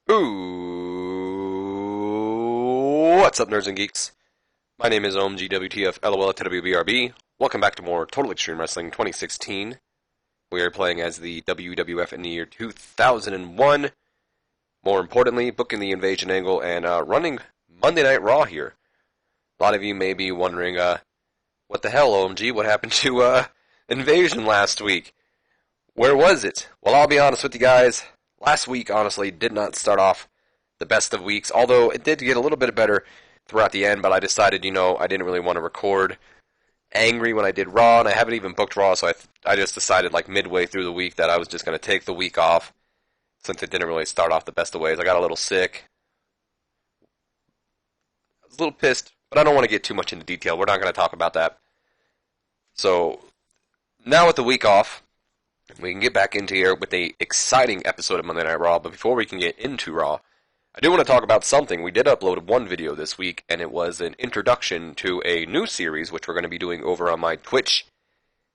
Ooh, what's up, nerds and geeks? My name is OMG WTF LOL TWBRB. Welcome back to more Total Extreme Wrestling 2016. We are playing as the WWF in the year 2001. More importantly, booking the invasion angle and running Monday Night Raw here. A lot of you may be wondering, what the hell, OMG? What happened to Invasion last week? Where was it? Well, I'll be honest with you guys. Last week, honestly, did not start off the best of weeks, although it did get a little bit better throughout the end, but I decided, I didn't really want to record angry when I did Raw, and I haven't even booked Raw, so I just decided, like, midway through the week that I was just going to take the week off, since it didn't really start off the best of ways. I got a little sick. I was a little pissed, but I don't want to get too much into detail. We're not going to talk about that. So, now with the week off, we can get back into here with a exciting episode of Monday Night Raw, but before we can get into Raw, I do want to talk about something. We did upload one video this week, and it was an introduction to a new series, which we're going to be doing over on my Twitch.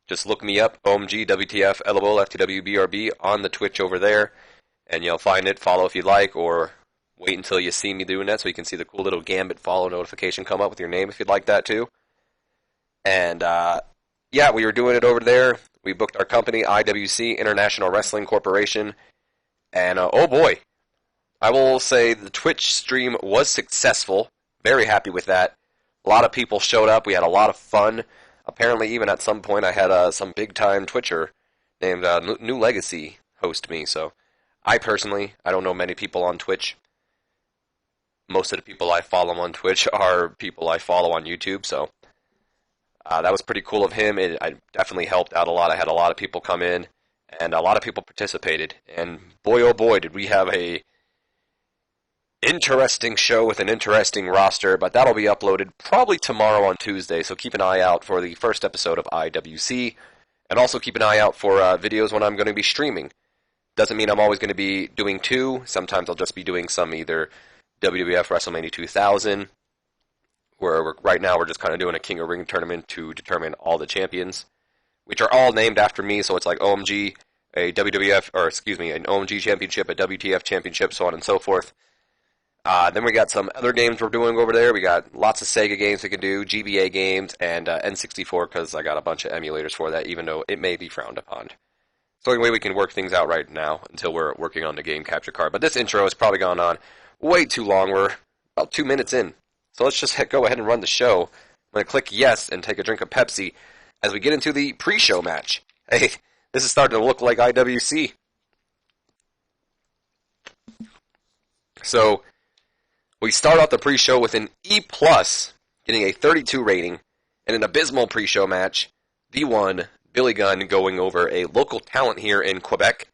Just look me up, OMG, WTF, LOL, FTWBRB, on the Twitch over there, and you'll find it. Follow if you'd like, or wait until you see me doing that so you can see the cool little Gambit follow notification come up with your name if you'd like that too. And, yeah, we were doing it over there. We booked our company, IWC, International Wrestling Corporation, and oh boy, I will say the Twitch stream was successful. Very happy with that. A lot of people showed up. We had a lot of fun. Apparently, even at some point, I had some big-time Twitcher named New Legacy host me, so I don't know many people on Twitch. Most of the people I follow on Twitch are people I follow on YouTube, so that was pretty cool of him. I definitely helped out a lot. I had a lot of people come in, and a lot of people participated. And boy, oh boy, did we have a interesting show with an interesting roster. But that'll be uploaded probably tomorrow on Tuesday, so keep an eye out for the first episode of IWC. And also keep an eye out for videos when I'm going to be streaming. Doesn't mean I'm always going to be doing two. Sometimes I'll just be doing some either WWF WrestleMania 2000, where right now we're just kind of doing a King of Ring tournament to determine all the champions, which are all named after me, so it's like OMG, an OMG championship, a WTF championship, so on and so forth. Then we got some other games we're doing over there. We got lots of Sega games we can do, GBA games, and N64, because I got a bunch of emulators for that, even though it may be frowned upon. So anyway, we can work things out right now until we're working on the game capture card. But this intro has probably gone on way too long. We're about 2 minutes in. So let's just go ahead and run the show. I'm going to click yes and take a drink of Pepsi as we get into the pre-show match. Hey, this is starting to look like IWC. So, we start out the pre-show with an E+, getting a 32 rating, and an abysmal pre-show match. The one, Billy Gunn, going over a local talent here in Quebec,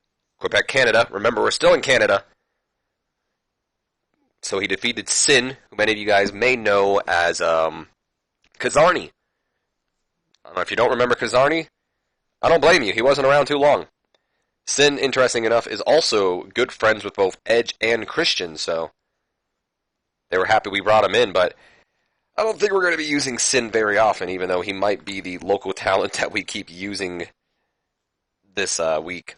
Canada. Remember, we're still in Canada. So he defeated Sin, who many of you guys may know as Kazarni. I don't know if you don't remember Kazarni. I don't blame you. He wasn't around too long. Sin, interesting enough, is also good friends with both Edge and Christian, so they were happy we brought him in, but I don't think we're going to be using Sin very often, even though he might be the local talent that we keep using this week.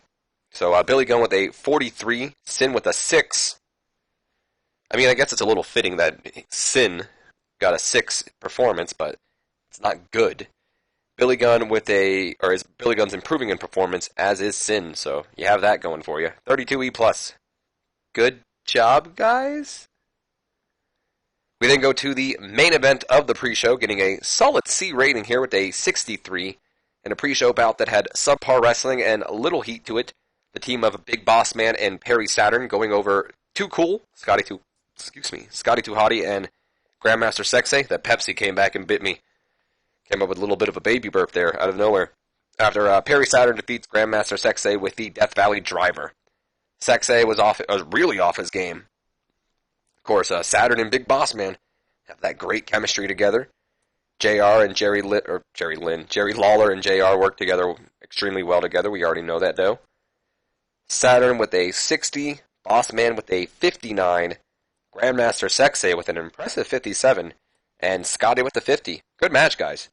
So Billy Gunn with a 43, Sin with a 6. I mean, I guess it's a little fitting that Sin got a 6 performance, but it's not good. Billy Gunn Billy Gunn's improving in performance, as is Sin, so you have that going for you. 32 E+. Good job, guys. We then go to the main event of the pre-show, getting a solid C rating here with a 63, and a pre-show bout that had subpar wrestling and a little heat to it. The team of Big Boss Man and Perry Saturn going over Too Cool, Scotty Too Hotty, and Grandmaster Sexay. That Pepsi came back and bit me. Came up with a little bit of a baby burp there out of nowhere. After Perry Saturn defeats Grandmaster Sexay with the Death Valley Driver. Sexay was really off his game. Of course, Saturn and Big Boss Man have that great chemistry together. Jerry Lawler and JR work together extremely well together. We already know that, though. Saturn with a 60, Boss Man with a 59, Grandmaster Sexay with an impressive 57, and Scotty with a 50. Good match, guys.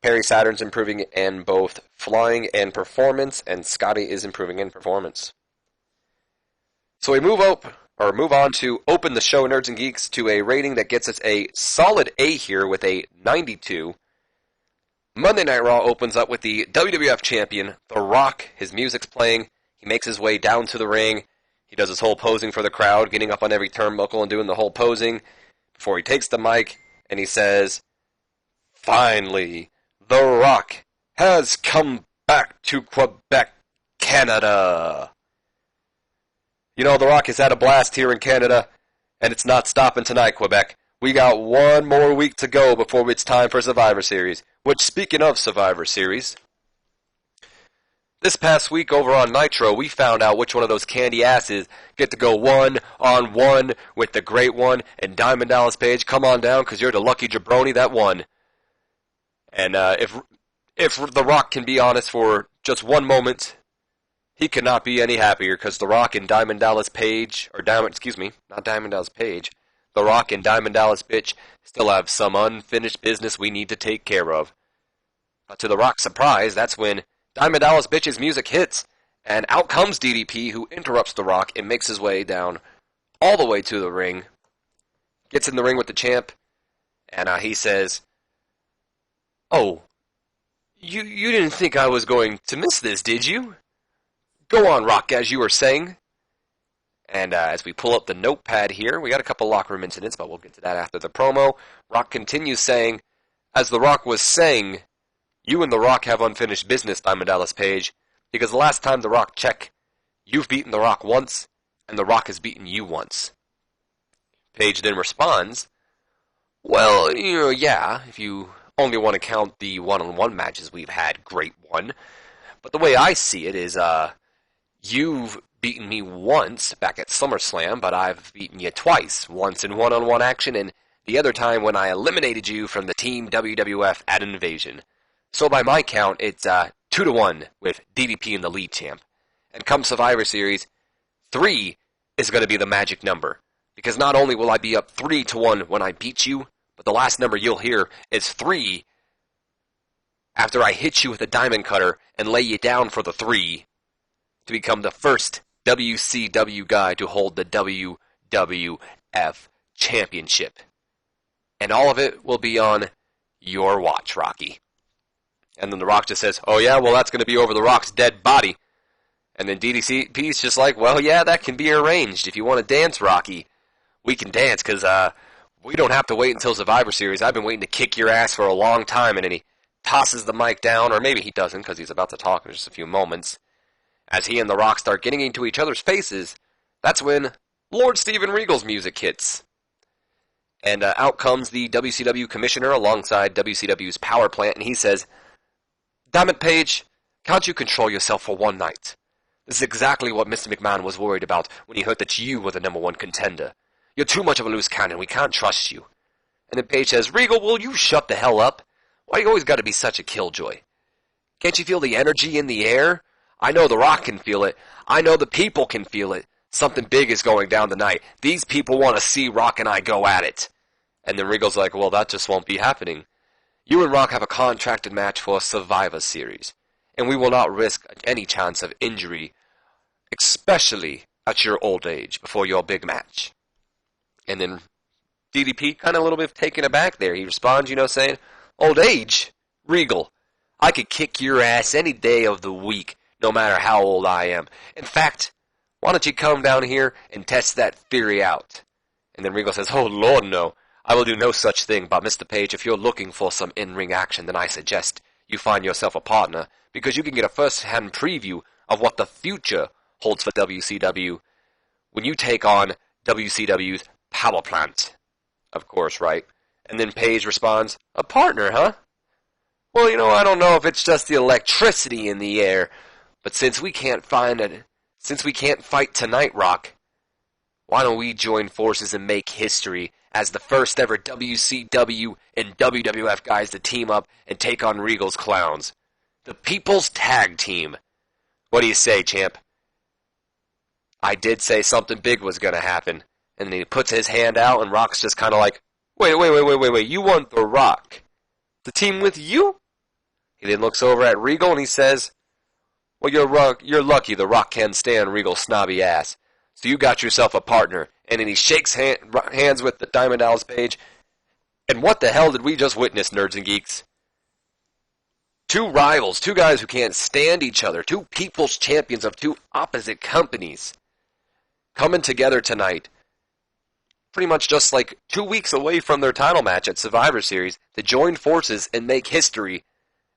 Perry Saturn's improving in both flying and performance, and Scotty is improving in performance. So we move up move on to open the show, Nerds and Geeks, to a rating that gets us a solid A here with a 92. Monday Night Raw opens up with the WWF champion, The Rock. His music's playing. He makes his way down to the ring. He does his whole posing for the crowd, getting up on every turnbuckle and doing the whole posing before he takes the mic, and he says, "Finally, The Rock has come back to Quebec, Canada." You know, The Rock has had a blast here in Canada, and it's not stopping tonight, Quebec. We got one more week to go before it's time for Survivor Series. Which, speaking of Survivor Series, this past week over on Nitro, we found out which one of those candy asses get to go one-on-one with the Great One and Diamond Dallas Page. Come on down, because you're the lucky jabroni that won. And if The Rock can be honest for just one moment, he could not be any happier, because The Rock and Diamond Dallas Page, not Diamond Dallas Page, The Rock and Diamond Dallas Bitch still have some unfinished business we need to take care of. But to The Rock's surprise, that's when Diamond Dallas Bitch's music hits, and out comes DDP, who interrupts The Rock and makes his way down all the way to the ring, gets in the ring with the champ, and he says, "Oh, you didn't think I was going to miss this, did you? Go on, Rock, as you were saying." And as we pull up the notepad here, we got a couple locker room incidents, but we'll get to that after the promo. Rock continues saying, as The Rock was saying, "You and The Rock have unfinished business, Diamond Dallas Page, because the last time The Rock checked, you've beaten The Rock once, and The Rock has beaten you once." Page then responds, "Well, yeah, if you only want to count the one-on-one matches we've had, Great One. But the way I see it is, you've beaten me once back at SummerSlam, but I've beaten you twice, once in one-on-one action, and the other time when I eliminated you from the Team WWF at Invasion. So by my count, it's 2-1 with DDP in the lead champ. And come Survivor Series, 3 is going to be the magic number, because not only will I be up 3-1 when I beat you, but the last number you'll hear is 3 after I hit you with a diamond cutter and lay you down for the 3 to become the first WCW guy to hold the WWF Championship. And all of it will be on your watch, Rocky." And then The Rock just says, "Oh yeah, well that's going to be over The Rock's dead body." And then DDP's just like, "Well yeah, that can be arranged. If you want to dance, Rocky, we can dance, because we don't have to wait until Survivor Series. I've been waiting to kick your ass for a long time." And then he tosses the mic down, or maybe he doesn't, because he's about to talk in just a few moments. As he and The Rock start getting into each other's faces, that's when Lord Steven Regal's music hits. And out comes the WCW commissioner alongside WCW's power plant, and he says, "Damn it, Page, can't you control yourself for one night? This is exactly what Mr. McMahon was worried about when he heard that you were the #1 contender. You're too much of a loose cannon, we can't trust you." And then Page says, "Regal, will you shut the hell up? Why you always got to be such a killjoy? Can't you feel the energy in the air? I know The Rock can feel it. I know the people can feel it. Something big is going down tonight. These people want to see Rock and I go at it." And then Regal's like, "Well, that just won't be happening. You and Rock have a contracted match for Survivor Series, and we will not risk any chance of injury, especially at your old age, before your big match." And then DDP, kind of a little bit taken aback there. He responds, saying, "Old age? Regal, I could kick your ass any day of the week, no matter how old I am. In fact, why don't you come down here and test that theory out?" And then Regal says, "Oh, Lord, no. I will do no such thing, but Mr. Page, if you're looking for some in-ring action, then I suggest you find yourself a partner, because you can get a first-hand preview of what the future holds for WCW when you take on WCW's power plant." Of course, right? And then Page responds, "A partner, huh? Well, I don't know if it's just the electricity in the air, but since we can't fight tonight, Rock, why don't we join forces and make history as the first ever WCW and WWF guys to team up and take on Regal's clowns? The People's Tag Team. What do you say, champ?" I did say something big was going to happen. And then he puts his hand out, and Rock's just kind of like, wait, you want The Rock to team with you?" He then looks over at Regal, and he says, "Well, you're lucky The Rock can stand Regal's snobby ass. So you got yourself a partner. And then he shakes hands with the Diamond Dallas Page. And what the hell did we just witness, nerds and geeks? Two rivals, two guys who can't stand each other, two people's champions of two opposite companies coming together tonight. Pretty much just like 2 weeks away from their title match at Survivor Series to join forces and make history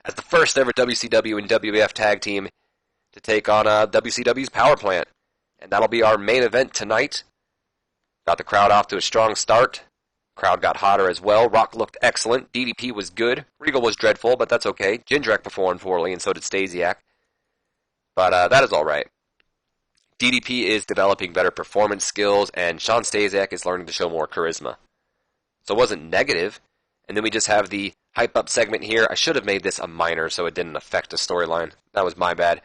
as the first ever WCW and WWF tag team to take on WCW's Power Plant. And that'll be our main event tonight. Got the crowd off to a strong start. Crowd got hotter as well. Rock looked excellent. DDP was good. Regal was dreadful, but that's okay. Jindrak performed poorly, and so did Stasiak. But that is alright. DDP is developing better performance skills, and Sean Stasiak is learning to show more charisma. So it wasn't negative. And then we just have the hype-up segment here. I should have made this a minor so it didn't affect the storyline. That was my bad.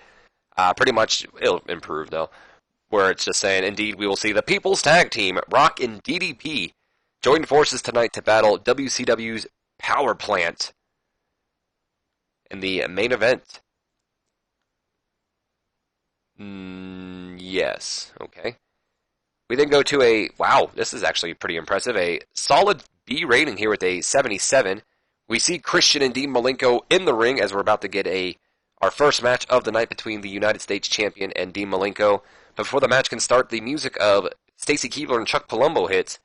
Pretty much, it'll improve, though. Where it's just saying, indeed, we will see the People's Tag Team, Rock and DDP, join forces tonight to battle WCW's Power Plant in the main event. Yes, okay. We then go to a, wow, this is actually pretty impressive, a solid B rating here with a 77. We see Christian and Dean Malenko in the ring as we're about to get our first match of the night between the United States Champion and Dean Malenko. Before the match can start, the music of Stacy Keibler and Chuck Palumbo hits,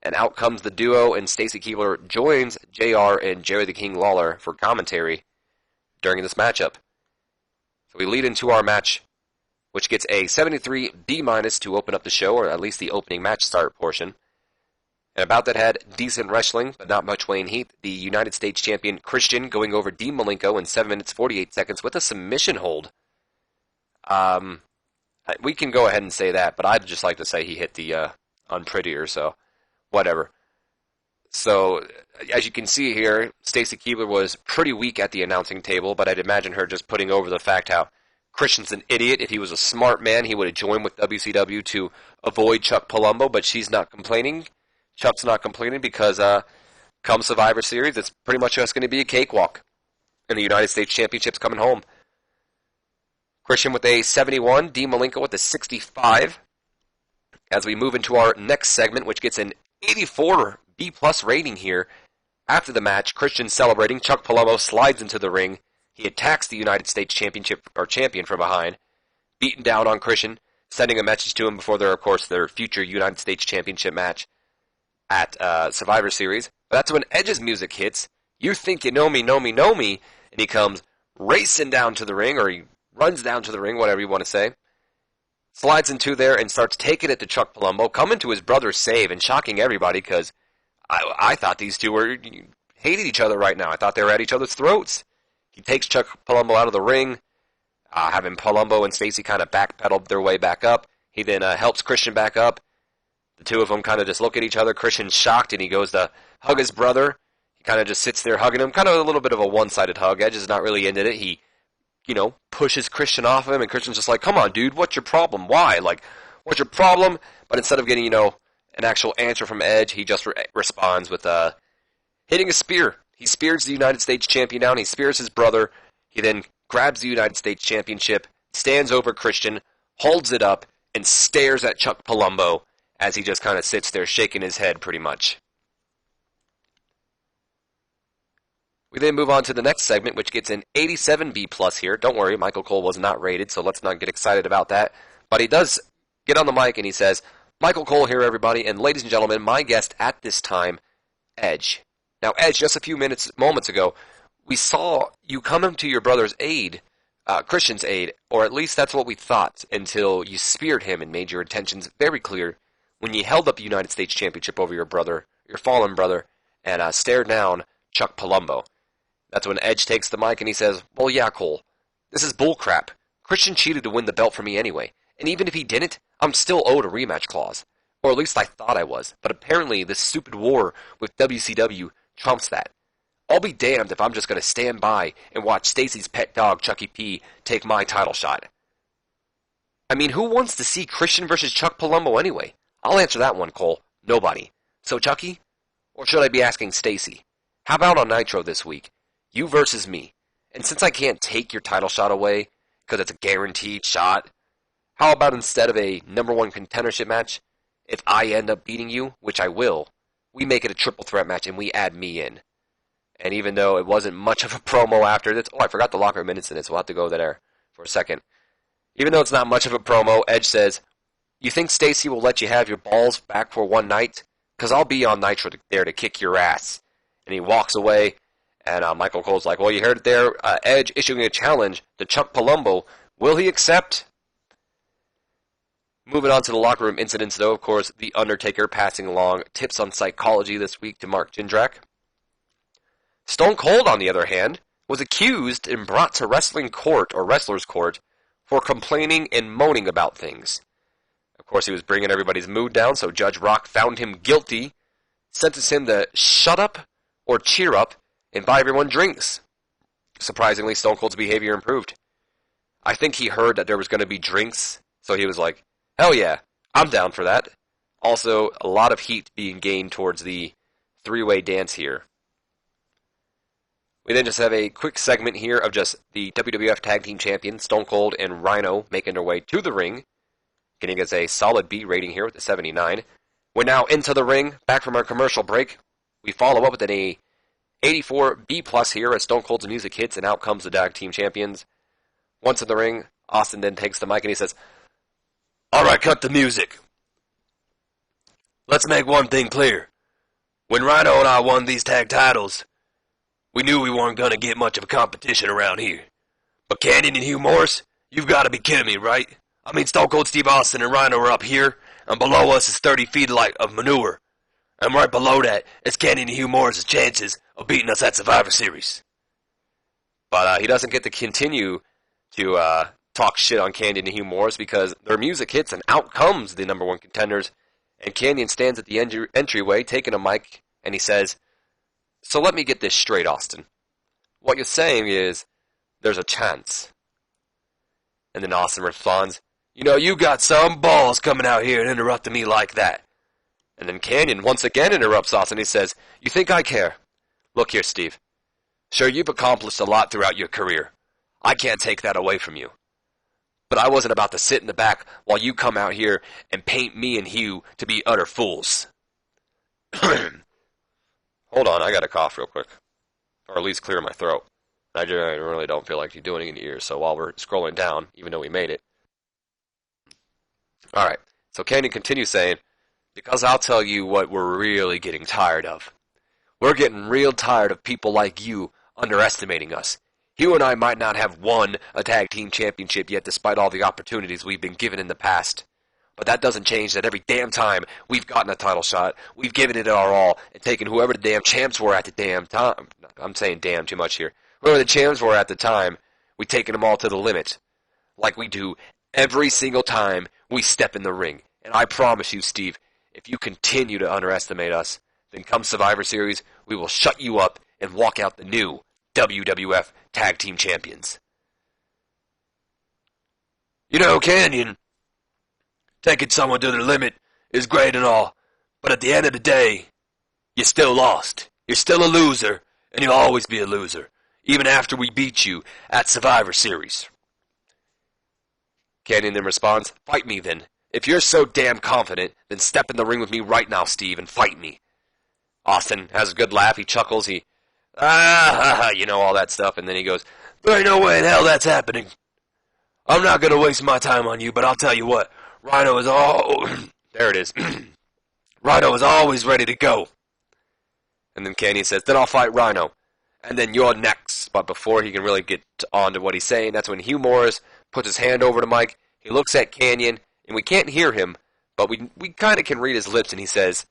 and out comes the duo, and Stacy Keibler joins JR and Jerry the King Lawler for commentary during this matchup. So we lead into our match, which gets a 73 B- to open up the show, or at least the opening match start portion. And about that had decent wrestling, but not much Wayne Heath. The United States Champion Christian going over Dean Malenko in 7 minutes 48 seconds with a submission hold. We can go ahead and say that, but I'd just like to say he hit the unprettier, so whatever. So, as you can see here, Stacy Keibler was pretty weak at the announcing table, but I'd imagine her just putting over the fact how Christian's an idiot. If he was a smart man, he would have joined with WCW to avoid Chuck Palumbo, but she's not complaining. Chuck's not complaining because come Survivor Series, it's pretty much just going to be a cakewalk. And the United States Championship's coming home. Christian with a 71, Dean Malenko with a 65. As we move into our next segment, which gets an 84 B+ rating here. After the match, Christian celebrating. Chuck Palumbo slides into the ring. He attacks the United States champion from behind, beating down on Christian, sending a message to him before their future United States Championship match at Survivor Series. But that's when Edge's music hits. You think you know me, and he comes racing down to the ring, or he runs down to the ring, whatever you want to say. Slides into there and starts taking it to Chuck Palumbo, coming to his brother's save and shocking everybody because I thought these two hated each other right now. I thought they were at each other's throats. He takes Chuck Palumbo out of the ring, having Palumbo and Stacy kind of backpedal their way back up. He then helps Christian back up. The two of them kind of just look at each other. Christian's shocked, and he goes to hug his brother. He kind of just sits there hugging him, kind of a little bit of a one-sided hug. Edge is not really into it. He, pushes Christian off of him, and Christian's just like, come on, dude, what's your problem? Why? Like, what's your problem? But instead of getting, an actual answer from Edge, he just responds with hitting a spear. He spears the United States Champion down. He spears his brother. He then grabs the United States Championship, stands over Christian, holds it up, and stares at Chuck Palumbo as he just kind of sits there shaking his head pretty much. We then move on to the next segment, which gets an 87 B+ here. Don't worry, Michael Cole was not rated, so let's not get excited about that. But he does get on the mic and he says, Michael Cole here, everybody, and ladies and gentlemen, my guest at this time, Edge. Now, Edge, just a few moments ago, we saw you come to your brother's aid, Christian's aid, or at least that's what we thought, until you speared him and made your intentions very clear when you held up the United States Championship over your brother, your fallen brother, and stared down Chuck Palumbo. That's when Edge takes the mic and he says, well, yeah, Cole, this is bullcrap. Christian cheated to win the belt for me anyway, and even if he didn't, I'm still owed a rematch clause. Or at least I thought I was, but apparently this stupid war with WCW trumps that. I'll be damned if I'm just going to stand by and watch Stacy's pet dog, Chucky P, take my title shot. I mean, who wants to see Christian versus Chuck Palumbo anyway? I'll answer that one, Cole. Nobody. So, Chucky? Or should I be asking Stacy? How about on Nitro this week? You versus me. And since I can't take your title shot away, because it's a guaranteed shot, how about instead of a number one contendership match, if I end up beating you, which I will, we make it a triple threat match and we add me in. And even though it wasn't much of a promo after this, I forgot the locker room incident, so we'll have to go there for a second. Even though it's not much of a promo, Edge says, "You think Stacy will let you have your balls back for one night? Because I'll be on Nitro there to kick your ass." And he walks away, and Michael Cole's like, "Well, you heard it there. Edge issuing a challenge to Chuck Palumbo. Will he accept?" Moving on to the locker room incidents, though, of course, The Undertaker passing along tips on psychology this week to Mark Jindrak. Stone Cold, on the other hand, was accused and brought to wrestling court, or wrestler's court, for complaining and moaning about things. Of course, he was bringing everybody's mood down, so Judge Rock found him guilty, sentenced him to shut up or cheer up and buy everyone drinks. Surprisingly, Stone Cold's behavior improved. I think he heard that there was going to be drinks, so he was like, hell yeah, I'm down for that. Also, a lot of heat being gained towards the three-way dance here. We then just have a quick segment here of just the WWF Tag Team Champions, Stone Cold and Rhino, making their way to the ring, getting us a solid B rating here with the 79. We're now into the ring, back from our commercial break. We follow up with an 84 B+ here as Stone Cold's music hits, and out comes the Tag Team Champions. Once in the ring, Austin then takes the mic and he says, "Alright, cut the music. Let's make one thing clear. When Rhino and I won these tag titles, we knew we weren't going to get much of a competition around here. But Canyon and Hugh Morris, you've got to be kidding me, right? I mean, Stone Cold Steve Austin and Rhino are up here, and below us is 30 feet of manure. And right below that is Canyon and Hugh Morris' chances of beating us at Survivor Series." But he doesn't get to continue to talk shit on Canyon and Hugh Morris because their music hits and out comes the number one contenders. And Canyon stands at the entryway taking a mic and he says, "So let me get this straight, Austin. What you're saying is there's a chance." And then Austin responds, "You know, you got some balls coming out here and interrupting me like that." And then Canyon once again interrupts Austin. He says, "You think I care? Look here, Steve. Sure, you've accomplished a lot throughout your career. I can't take that away from you. But I wasn't about to sit in the back while you come out here and paint me and Hugh to be utter fools." Hold on, I gotta cough real quick. Or at least clear my throat. I really don't feel like doing it in your ears, so while we're scrolling down, even though we made it. Alright, so Canyon continues saying, "Because I'll tell you what we're really getting tired of. We're getting real tired of people like you underestimating us. Hugh and I might not have won a tag team championship yet despite all the opportunities we've been given in the past. But that doesn't change that every damn time we've gotten a title shot, we've given it our all and taken whoever the damn champs were at the damn time." I'm saying damn too much here. Whoever the champs were at the time, we've taken them all to the limit. Like we do every single time we step in the ring. And I promise you, Steve, if you continue to underestimate us, then come Survivor Series, we will shut you up and walk out the new WWF Tag Team Champions. You know, Canyon, taking someone to the limit is great and all, but at the end of the day, you're still lost. You're still a loser, and you'll always be a loser, even after we beat you at Survivor Series." Canyon then responds, "Fight me then. If you're so damn confident, then step in the ring with me right now, Steve, and fight me." Austin has a good laugh. He chuckles. He, you know, all that stuff. And then he goes, "There ain't no way in hell that's happening. I'm not going to waste my time on you, but I'll tell you what. Rhino is there it is. Rhino is always ready to go." And then Canyon says, "Then I'll fight Rhino. And then you're next." But before he can really get on to what he's saying, that's when Hugh Morris puts his hand over to Mike. He looks at Canyon, and we can't hear him, but we kind of can read his lips, and he says,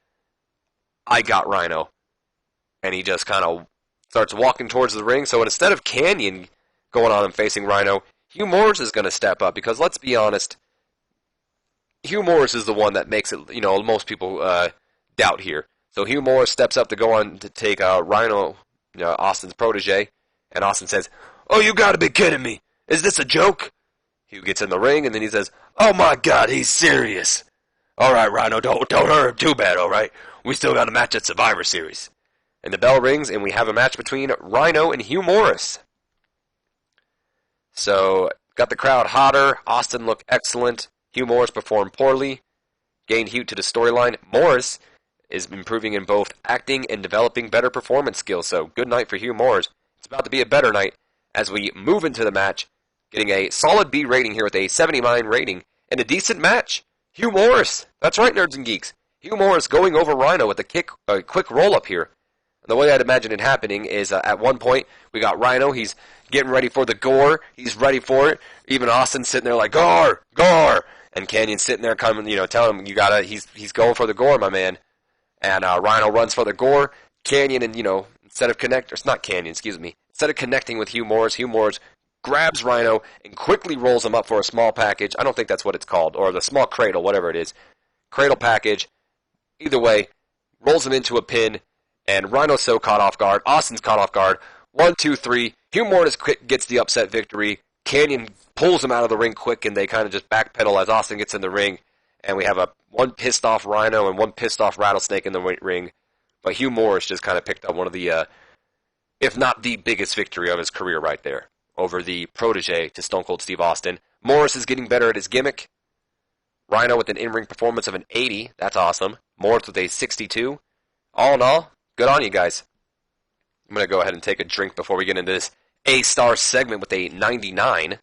"I got Rhino." And he just kind of starts walking towards the ring. So instead of Canyon going on and facing Rhino, Hugh Morris is going to step up, because let's be honest, Hugh Morris is the one that makes it, you know, most people doubt here. So Hugh Morris steps up to go on to take Rhino, you know, Austin's protege, and Austin says, "Oh, you gotta be kidding me. Is this a joke?" Hugh gets in the ring, and then he says, "Oh my God, he's serious. Alright, Rhino, don't hurt him too bad, alright? We still got a match at Survivor Series." And the bell rings, and we have a match between Rhino and Hugh Morris. So, got the crowd hotter. Austin looked excellent. Hugh Morris performed poorly, gained heat to the storyline. Morris is improving in both acting and developing better performance skills, so good night for Hugh Morris. It's about to be a better night as we move into the match, getting a solid B rating here with a 79 rating, and a decent match. Hugh Morris, that's right, nerds and geeks. Hugh Morris going over Rhino with a quick roll-up here. And the way I'd imagine it happening is at one point, we got Rhino, he's getting ready for the gore, he's ready for it. Even Austin sitting there like, gore, gore. And Canyon's sitting there coming, telling him, he's going for the gore, my man. And Rhino runs for the gore. Canyon, and instead of connecting with Hugh Morris grabs Rhino and quickly rolls him up for a small package. I don't think that's what it's called, or the small cradle, whatever it is. Cradle package. Either way, rolls him into a pin, and Rhino's so caught off guard. Austin's caught off guard. 1, 2, 3. Hugh Morris gets the upset victory. Canyon pulls him out of the ring quick, and they kind of just backpedal as Austin gets in the ring. And we have one pissed off Rhino and one pissed off Rattlesnake in the ring. But Hugh Morris just kind of picked up one of the, if not the biggest victory of his career right there, over the protege to Stone Cold Steve Austin. Morris is getting better at his gimmick. Rhino with an in-ring performance of an 80. That's awesome. Morris with a 62. All in all, good on you guys. I'm going to go ahead and take a drink before we get into this A-star segment with a 99.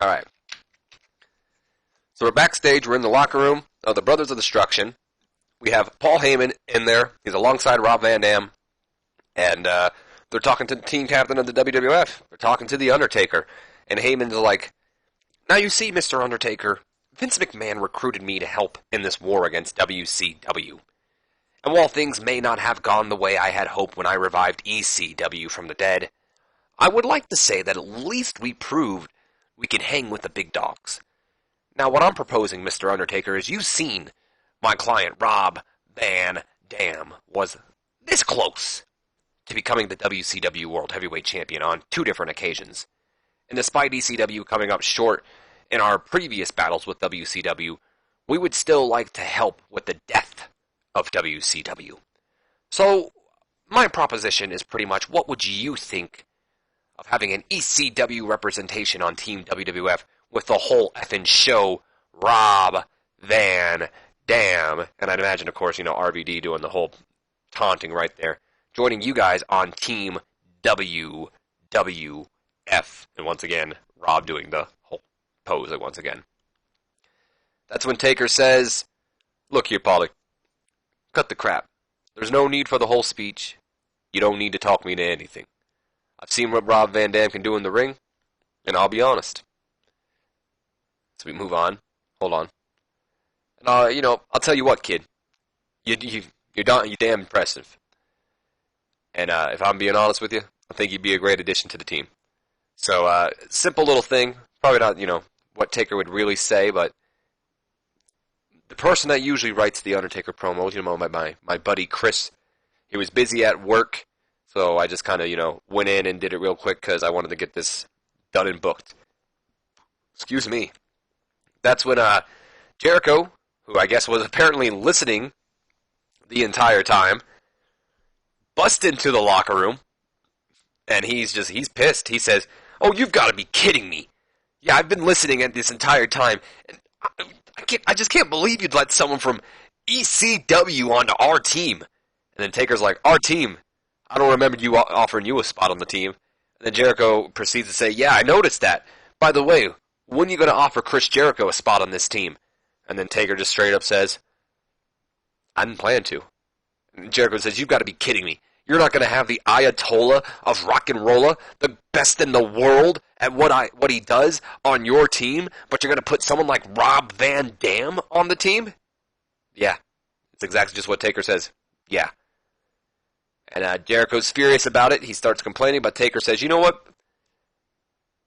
All right. So we're backstage. We're in the locker room of the Brothers of Destruction. We have Paul Heyman in there. He's alongside Rob Van Dam. And they're talking to the team captain of the WWF. They're talking to The Undertaker. And Heyman's like, now you see, Mr. Undertaker, Vince McMahon recruited me to help in this war against WCW. And while things may not have gone the way I had hoped when I revived ECW from the dead, I would like to say that at least we proved we can hang with the big dogs. Now what I'm proposing, Mr. Undertaker, is you've seen my client Rob Van Dam was this close to becoming the WCW World Heavyweight Champion on 2 different occasions. And despite ECW coming up short in our previous battles with WCW, we would still like to help with the death of WCW. So, my proposition is pretty much, what would you think of having an ECW representation on Team WWF with the whole effing show, Rob Van Dam? And I'd imagine, of course, RVD doing the whole taunting right there. Joining you guys on Team WWF. And once again, Rob doing the whole pose once again. That's when Taker says, look here, Polly, cut the crap. There's no need for the whole speech. You don't need to talk me into anything. I've seen what Rob Van Dam can do in the ring, and I'll be honest. So we move on. Hold on. And I'll tell you what, kid. You're damn impressive. And if I'm being honest with you, I think you'd be a great addition to the team. So, simple little thing. Probably not, what Taker would really say, but the person that usually writes the Undertaker promos, my buddy Chris, he was busy at work, so I just kind of, went in and did it real quick because I wanted to get this done and booked. Excuse me. That's when Jericho, who I guess was apparently listening the entire time, bust into the locker room, and he's pissed. He says, oh, you've got to be kidding me. Yeah, I've been listening at this entire time, and I just can't believe you'd let someone from ECW onto our team. And then Taker's like, our team? I don't remember you offering you a spot on the team. And then Jericho proceeds to say, yeah, I noticed that. By the way, when are you going to offer Chris Jericho a spot on this team? And then Taker just straight up says, I didn't plan to. And Jericho says, you've got to be kidding me. You're not going to have the Ayatollah of rock and rolla, the best in the world at what he does on your team, but you're going to put someone like Rob Van Dam on the team? Yeah, it's exactly just what Taker says. Yeah. And Jericho's furious about it. He starts complaining, but Taker says, you know what?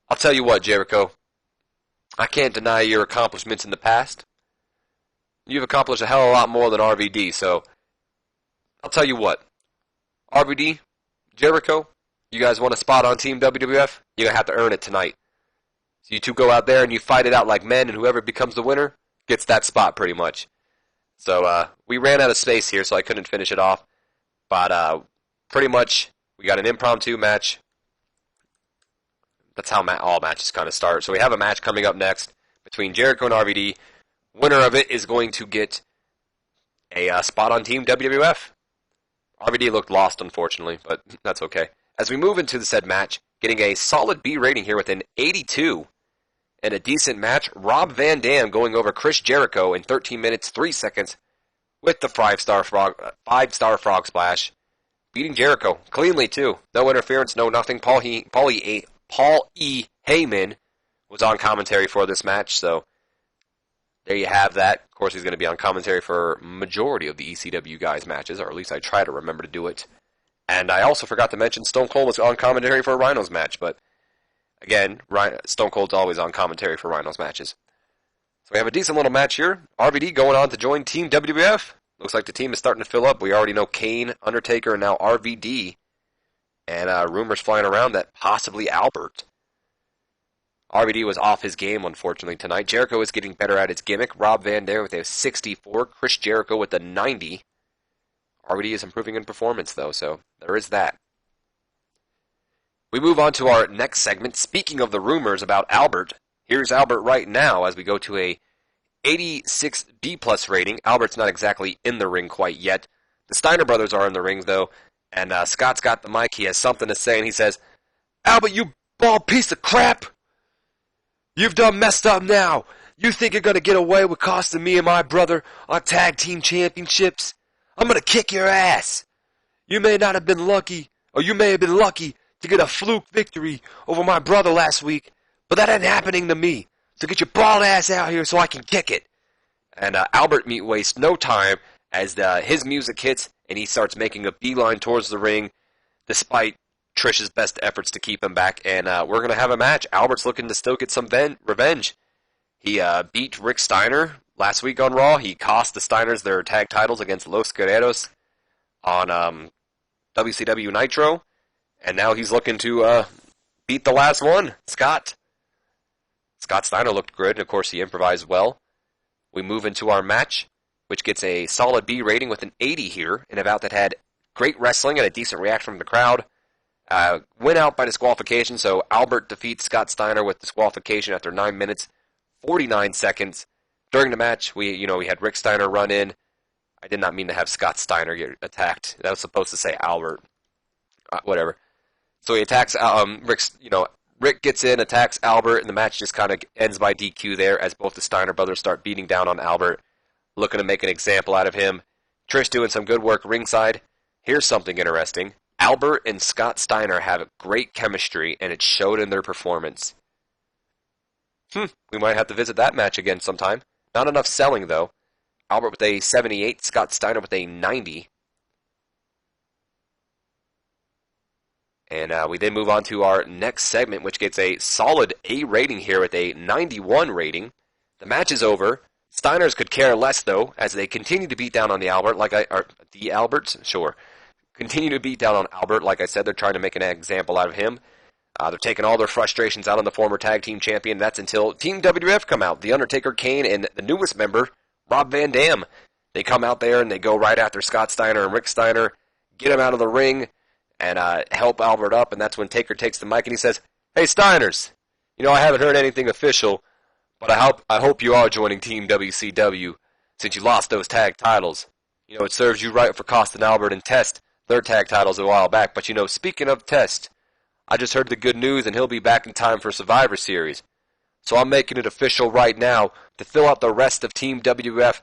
I'll tell you what, Jericho. I can't deny your accomplishments in the past. You've accomplished a hell of a lot more than RVD, so I'll tell you what. RVD, Jericho, you guys want a spot on Team WWF? You're going to have to earn it tonight. So you two go out there and you fight it out like men, and whoever becomes the winner gets that spot pretty much. So we ran out of space here, so I couldn't finish it off. But pretty much, we got an impromptu match. That's how all matches kind of start. So we have a match coming up next between Jericho and RVD. Winner of it is going to get a spot on Team WWF. RVD looked lost, unfortunately, but that's okay. As we move into the said match, getting a solid B rating here with an 82 and a decent match, Rob Van Dam going over Chris Jericho in 13 minutes, 3 seconds with the 5-star frog splash, beating Jericho cleanly, too. No interference, no nothing. Paul E. Heyman was on commentary for this match, so there you have that. Of course, he's going to be on commentary for majority of the ECW guys' matches, or at least I try to remember to do it. And I also forgot to mention Stone Cold was on commentary for Rhino's match, but again, Stone Cold's always on commentary for Rhino's matches. So we have a decent little match here. RVD going on to join Team WWF. Looks like the team is starting to fill up. We already know Kane, Undertaker, and now RVD. And rumors flying around that possibly Albert. RVD was off his game, unfortunately, tonight. Jericho is getting better at his gimmick. Rob Van Dam with a 64. Chris Jericho with a 90. RVD is improving in performance, though, so there is that. We move on to our next segment. Speaking of the rumors about Albert, here's Albert right now as we go to a 86 B+ rating. Albert's not exactly in the ring quite yet. The Steiner brothers are in the ring, though, and Scott's got the mic. He has something to say, and he says, "Albert, you bald piece of crap! You've done messed up now. You think you're going to get away with costing me and my brother our tag team championships? I'm going to kick your ass. You may not have been lucky, or you may have been lucky to get a fluke victory over my brother last week, but that ain't happening to me. So get your bald ass out here so I can kick it." And Albert wastes no time as his music hits, and he starts making a beeline towards the ring, despite Trish's best efforts to keep him back. And we're going to have a match. Albert's looking to still get some revenge. He beat Rick Steiner last week on Raw. He cost the Steiners their tag titles against Los Guerreros on WCW Nitro. And now he's looking to beat the last one, Scott. Scott Steiner looked good, and of course he improvised well. We move into our match, which gets a solid B rating with an 80 here, in a bout that had great wrestling and a decent reaction from the crowd. Went out by disqualification, so Albert defeats Scott Steiner with disqualification after 9 minutes, 49 seconds. During the match, we had Rick Steiner run in. I did not mean to have Scott Steiner get attacked. That was supposed to say Albert. Whatever. So he attacks Rick gets in, attacks Albert, and the match just kind of ends by DQ there as both the Steiner brothers start beating down on Albert, looking to make an example out of him. Trish doing some good work ringside. Here's something interesting. Albert and Scott Steiner have great chemistry, and it showed in their performance. We might have to visit that match again sometime. Not enough selling, though. Albert with a 78, Scott Steiner with a 90. And we then move on to our next segment, which gets a solid A rating here with a 91 rating. The match is over. Steiners could care less, though, as they continue to beat down on the Alberts. Continue to beat down on Albert. Like I said, they're trying to make an example out of him. They're taking all their frustrations out on the former tag team champion. That's until Team WWF come out. The Undertaker, Kane, and the newest member, Rob Van Dam. They come out there and they go right after Scott Steiner and Rick Steiner, get him out of the ring, and help Albert up. And that's when Taker takes the mic and he says, "Hey, Steiners, I haven't heard anything official, but I hope you are joining Team WCW since you lost those tag titles. It serves you right for costing Albert and Test their tag titles a while back. But speaking of Test, I just heard the good news and he'll be back in time for Survivor Series. So I'm making it official right now to fill out the rest of Team WWF.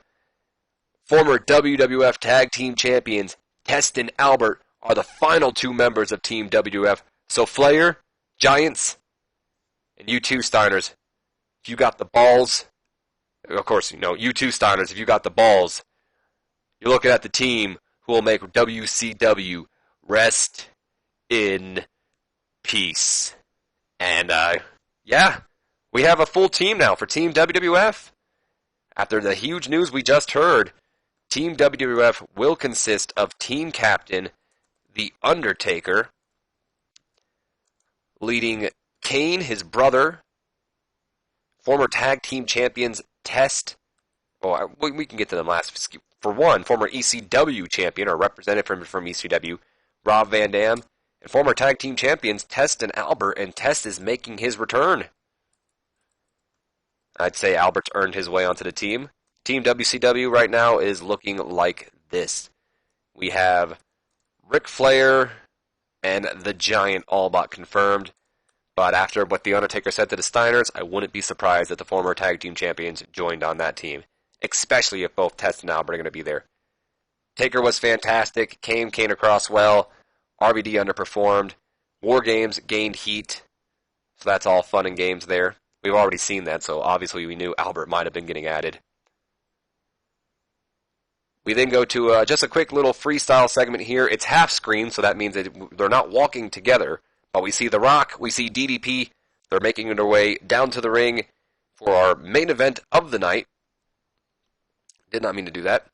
Former WWF Tag Team Champions Test and Albert are the final 2 members of Team WWF. So Flair, Giants, and you too, Steiners, if you got the balls, of course, you too, Steiners, if you got the balls, you're looking at the team who will make WCW rest in peace." And, we have a full team now for Team WWF. After the huge news we just heard, Team WWF will consist of team captain The Undertaker, leading Kane, his brother, former tag team champions Test. We can get to them last. For one, former ECW champion, or representative from ECW, Rob Van Dam, and former tag team champions Test and Albert, and Test is making his return. I'd say Albert's earned his way onto the team. Team WCW right now is looking like this. We have Ric Flair and the Giant all but confirmed. But after what The Undertaker said to the Steiners, I wouldn't be surprised if the former tag team champions joined on that team. Especially if both Test and Albert are going to be there. Taker was fantastic. Came across well. RVD underperformed. War Games gained heat. So that's all fun and games there. We've already seen that, so obviously we knew Albert might have been getting added. We then go to just a quick little freestyle segment here. It's half screen, so that means that they're not walking together. But we see The Rock, we see DDP. They're making their way down to the ring for our main event of the night. Did not mean to do that.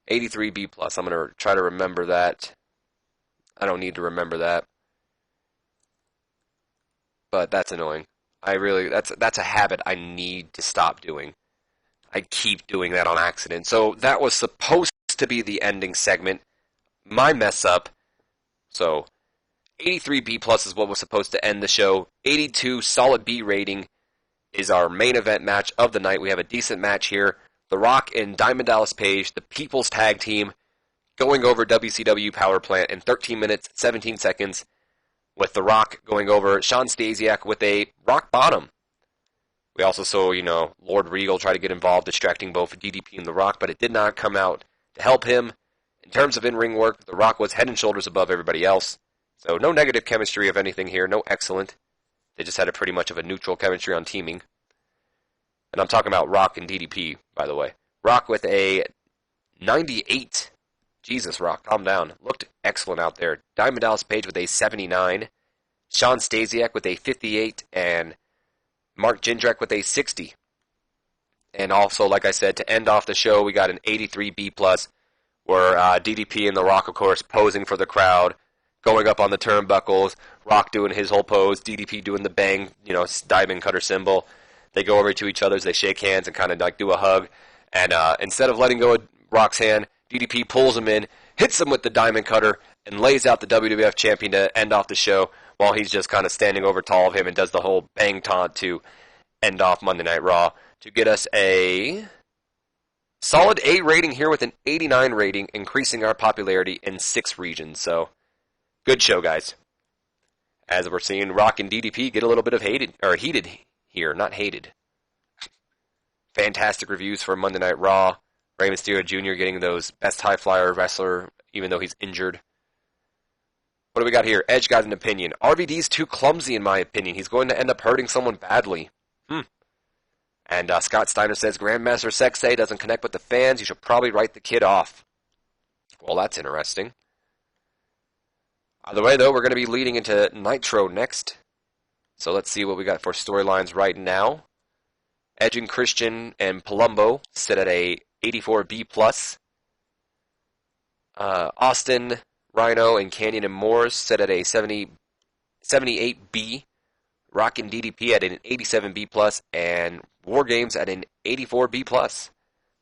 '83B+. I'm going to try to remember that. I don't need to remember that. But that's annoying. That's a habit I need to stop doing. I keep doing that on accident. So that was supposed to be the ending segment. My mess up. So 83B+ is what was supposed to end the show. 82 solid B rating is our main event match of the night. We have a decent match here. The Rock and Diamond Dallas Page, the People's Tag Team, going over WCW Power Plant in 13 minutes, 17 seconds, with The Rock going over Shawn Stasiak with a rock bottom. We also saw, Lord Regal try to get involved, distracting both DDP and The Rock, but it did not come out to help him. In terms of in-ring work, The Rock was head and shoulders above everybody else. So no negative chemistry of anything here, no excellent. They just had a pretty much of a neutral chemistry on teaming. And I'm talking about Rock and DDP, by the way. Rock with a 98. Jesus, Rock, calm down. Looked excellent out there. Diamond Dallas Page with a 79. Shawn Stasiak with a 58. And Mark Jindrak with a 60. And also, like I said, to end off the show, we got an 83B+, where DDP and The Rock, of course, posing for the crowd, going up on the turnbuckles, Rock doing his whole pose, DDP doing the bang, diamond cutter symbol. They go over to each other, they shake hands and kind of like do a hug. And instead of letting go of Rock's hand, DDP pulls him in, hits him with the diamond cutter, and lays out the WWF champion to end off the show while he's just kind of standing over tall of him and does the whole bang taunt to end off Monday Night Raw to get us a solid A rating here with an 89 rating, increasing our popularity in 6 regions. So, good show, guys. As we're seeing Rock and DDP get a little bit of heated here, not hated. Fantastic reviews for Monday Night Raw. Rey Mysterio Jr. getting those best high flyer wrestler, even though he's injured. What do we got here? Edge got an opinion. RVD's too clumsy, in my opinion. He's going to end up hurting someone badly. And Scott Steiner says, Grandmaster Sexay doesn't connect with the fans. You should probably write the kid off. Well, that's interesting. Either way, though, we're going to be leading into Nitro next. So let's see what we got for storylines right now. Edge and Christian and Palumbo sit at a 84B+. Austin, Rhino, and Canyon and Moores sit at a 78B. Rock and DDP at an 87B+, and War Games at an 84B+.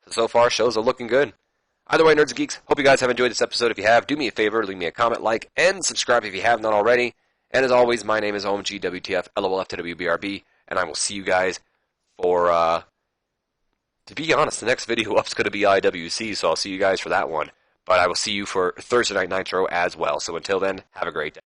So far, shows are looking good. Either way, Nerds and Geeks, hope you guys have enjoyed this episode. If you have, do me a favor, leave me a comment, like, and subscribe if you have not already. And as always, my name is OMG WTF, LOLF to WBRB, and I will see you guys for, to be honest, the next video up's going to be IWC, so I'll see you guys for that one. But I will see you for Thursday Night Nitro as well. So until then, have a great day.